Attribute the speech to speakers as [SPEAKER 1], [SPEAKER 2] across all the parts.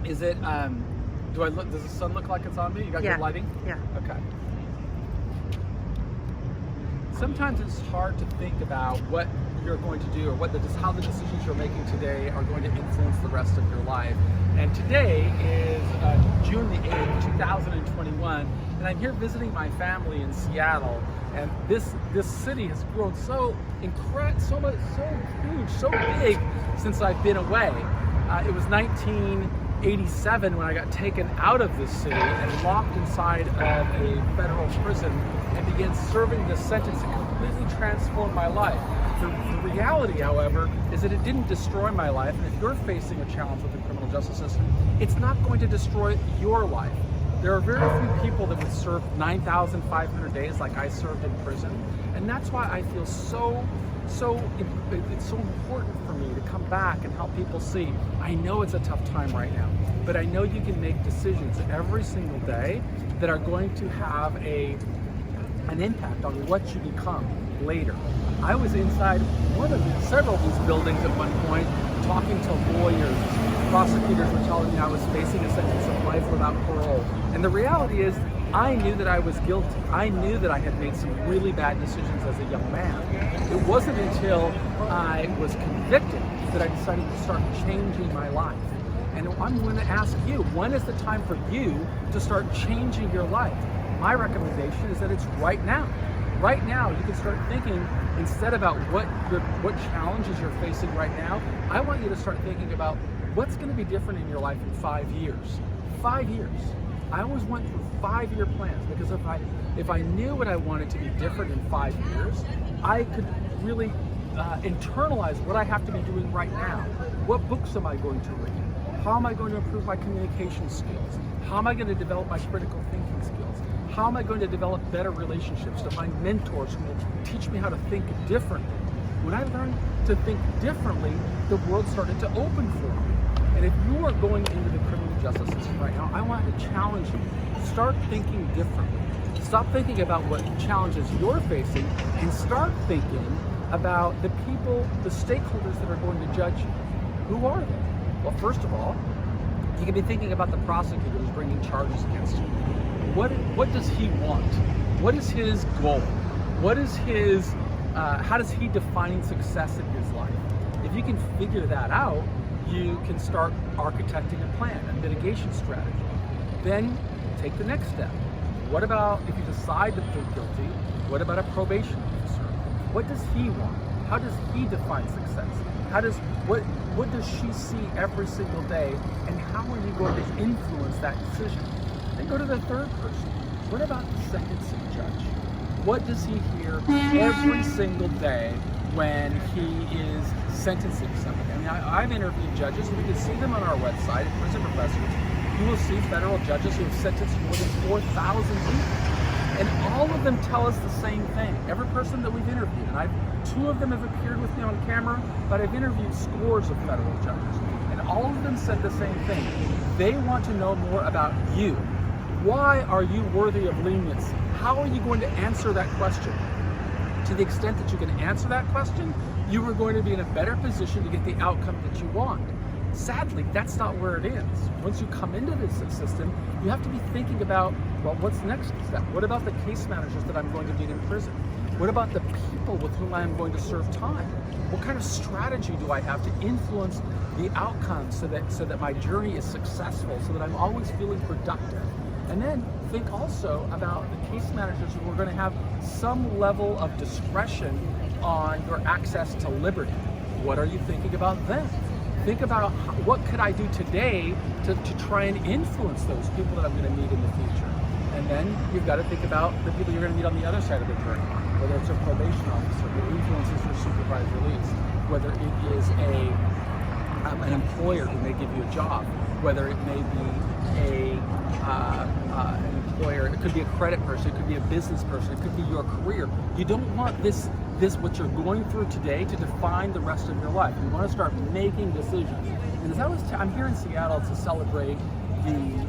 [SPEAKER 1] Is it, does the sun look like it's on me? You got
[SPEAKER 2] Yeah.
[SPEAKER 1] good lighting?
[SPEAKER 2] Yeah.
[SPEAKER 1] Okay. Sometimes it's hard to think about what you're going to do or how the decisions you're making today are going to influence the rest of your life. And today is June the 8th, 2021, and I'm here visiting my family in Seattle. And this city has grown so incredible, so huge, so big since I've been away. It was 1987 when I got taken out of this city and locked inside of a federal prison and began serving this sentence that completely transformed my life. The reality, however, is that it didn't destroy my life, and if you're facing a challenge with the criminal justice system, it's not going to destroy your life. There are very few people that would serve 9,500 days like I served in prison, and that's why I feel it's so important for me to come back and help people see, I know it's a tough time right now, but I know you can make decisions every single day that are going to have an impact on what you become later. I was inside several of these buildings at one point, talking to lawyers. Prosecutors were telling me I was facing a sentence of life without parole. And the reality is, I knew that I was guilty. I knew that I had made some really bad decisions as a young man. It wasn't until I was convicted that I decided to start changing my life. And I'm going to ask you, when is the time for you to start changing your life? My recommendation is that it's right now. Right now, you can start thinking, instead about what challenges you're facing right now, I want you to start thinking about what's going to be different in your life in 5 years. 5 years. I always went through 5-year plans because if I knew what I wanted to be different in 5 years, I could really internalize what I have to be doing right now. What books am I going to read? How am I going to improve my communication skills? How am I going to develop my critical thinking skills? How am I going to develop better relationships, to find mentors who will teach me how to think differently? When I learned to think differently, the world started to open for me. And if you are going into the criminal justice system right now, I want to challenge you. Start thinking differently. Stop thinking about what challenges you're facing and start thinking about the people, the stakeholders that are going to judge you. Who are they? Well, first of all, you can be thinking about the prosecutor who's bringing charges against you. What does he want? What is his goal? What is his, how does he define success in his life? If you can figure that out, you can start architecting a plan, a mitigation strategy. Then take the next step. What about if you decide to plead guilty? What about a probation officer? What does he want? How does he define success? What does she see every single day, and how are you going to influence that decision? Then go to the third person. What about the sentencing judge? What does he hear every single day when he is sentencing somebody? I mean, I've interviewed judges, and we can see them on our website at Prison Professors. You will see federal judges who have sentenced more than 4,000 people. And all of them tell us the same thing. Every person that we've interviewed, and two of them have appeared with me on camera, but I've interviewed scores of federal judges, and all of them said the same thing. They want to know more about you. Why are you worthy of leniency? How are you going to answer that question? To the extent that you can answer that question, you are going to be in a better position to get the outcome that you want. Sadly, that's not where it ends. Once you come into this system, you have to be thinking about, well, what's next step? What about the case managers that I'm going to meet in prison? What about the people with whom I'm going to serve time? What kind of strategy do I have to influence the outcome so that my journey is successful, so that I'm always feeling productive? And then think also about the case managers who are going to have some level of discretion on your access to liberty. What are you thinking about them? Think about what could I do today to try and influence those people that I'm going to meet in the future. And then you've got to think about the people you're going to meet on the other side of the journey, whether it's a probation officer who influences your supervised release, whether it is an employer who may give you a job, whether it may be an employer, it could be a credit person, it could be a business person, it could be your career. You don't want this what you're going through today to define the rest of your life. You want to start making decisions. And as I'm here in Seattle to celebrate the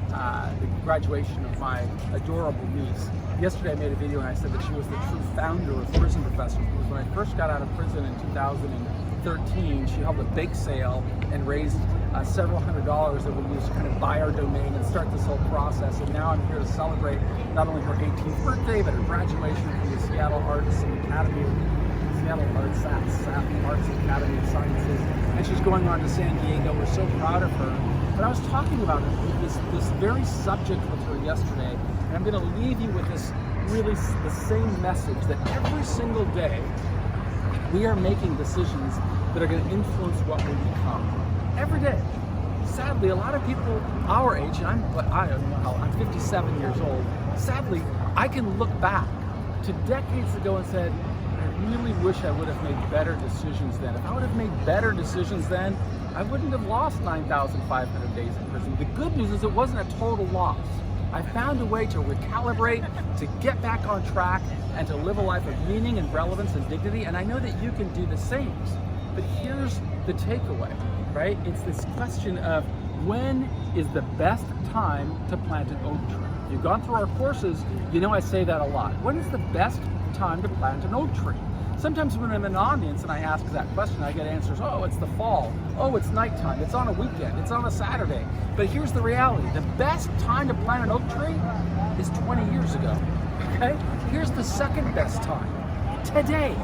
[SPEAKER 1] graduation of my adorable niece. Yesterday I made a video and I said that she was the true founder of Prison Professors, because when I first got out of prison in 2013, she held a bake sale and raised several $100s that we used to kind of buy our domain and start this whole process. And now I'm here to celebrate not only her 18th birthday, but her graduation from the Seattle Arts Academy, Seattle Arts Academy of Sciences. And she's going on to San Diego. We're so proud of her. But I was talking about this very subject with her yesterday, and I'm going to leave you with this really the same message that every single day we are making decisions that are going to influence what we become. Every day. Sadly, a lot of people our age, and I'm 57 years old, sadly, I can look back to decades ago and said, I really wish I would have made better decisions then. If I would have made better decisions then, I wouldn't have lost 9,500 days in prison. The good news is it wasn't a total loss. I found a way to recalibrate, to get back on track, and to live a life of meaning and relevance and dignity, and I know that you can do the same. But here's the takeaway, right? It's this question of when is the best time to plant an oak tree? If you've gone through our courses, you know I say that a lot. When is the best time to plant an oak tree? Sometimes when I'm in an audience and I ask that question, I get answers, oh, it's the fall, oh, it's nighttime, it's on a weekend, it's on a Saturday. But here's the reality. The best time to plant an oak tree is 20 years ago, okay? Here's the second best time, today.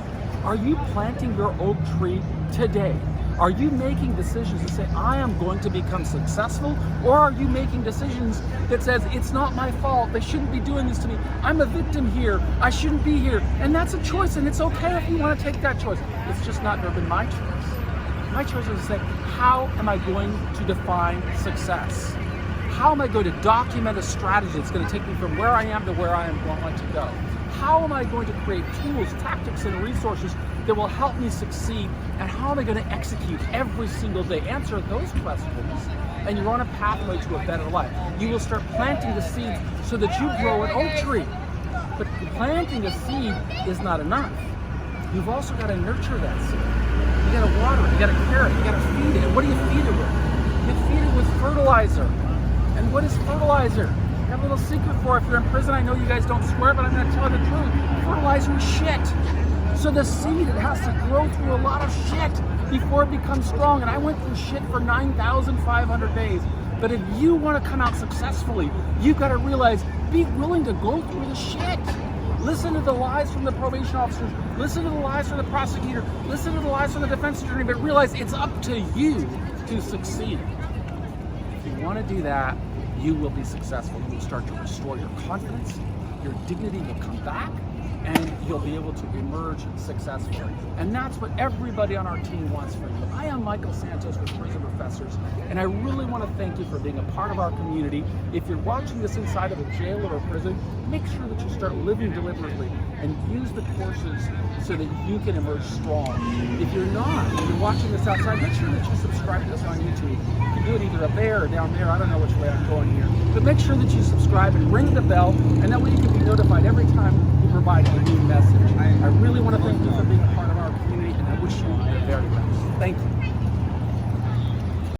[SPEAKER 1] Are you planting your oak tree today? Are you making decisions to say, I am going to become successful? Or are you making decisions that says, it's not my fault, they shouldn't be doing this to me, I'm a victim here, I shouldn't be here? And that's a choice, and it's okay if you want to take that choice. It's just not been my choice. My choice is to say, how am I going to define success? How am I going to document a strategy that's going to take me from where I am to where I want to go? How am I going to create tools, tactics, and resources that will help me succeed? And how am I going to execute every single day? Answer those questions, and you're on a pathway to a better life. You will start planting the seeds so that you grow an oak tree. But planting a seed is not enough. You've also got to nurture that seed. You got to water it, you got to care it, you got to feed it. What do you feed it with? You feed it with fertilizer. And what is fertilizer? I have a little secret for it. If you're in prison, I know you guys don't swear, but I'm going to tell you the truth. Fertilizer is shit. So the seed, it has to grow through a lot of shit before it becomes strong. And I went through shit for 9,500 days. But if you want to come out successfully, you've got to realize, be willing to go through the shit. Listen to the lies from the probation officers. Listen to the lies from the prosecutor. Listen to the lies from the defense attorney. But realize it's up to you to succeed. If you want to do that, you will be successful. You will start to restore your confidence, your dignity will come back, and you'll be able to emerge successfully. And that's what everybody on our team wants for you. I am Michael Santos with Prison Professors, and I really want to thank you for being a part of our community. If you're watching this inside of a jail or a prison, make sure that you start living deliberately and use the courses so that you can emerge strong. If you're not, if you're watching this outside, make sure that you subscribe to us on YouTube. You can do it either up there or down there. I don't know which way I'm going here. But make sure that you subscribe and ring the bell, and that way you can be notified every time we provide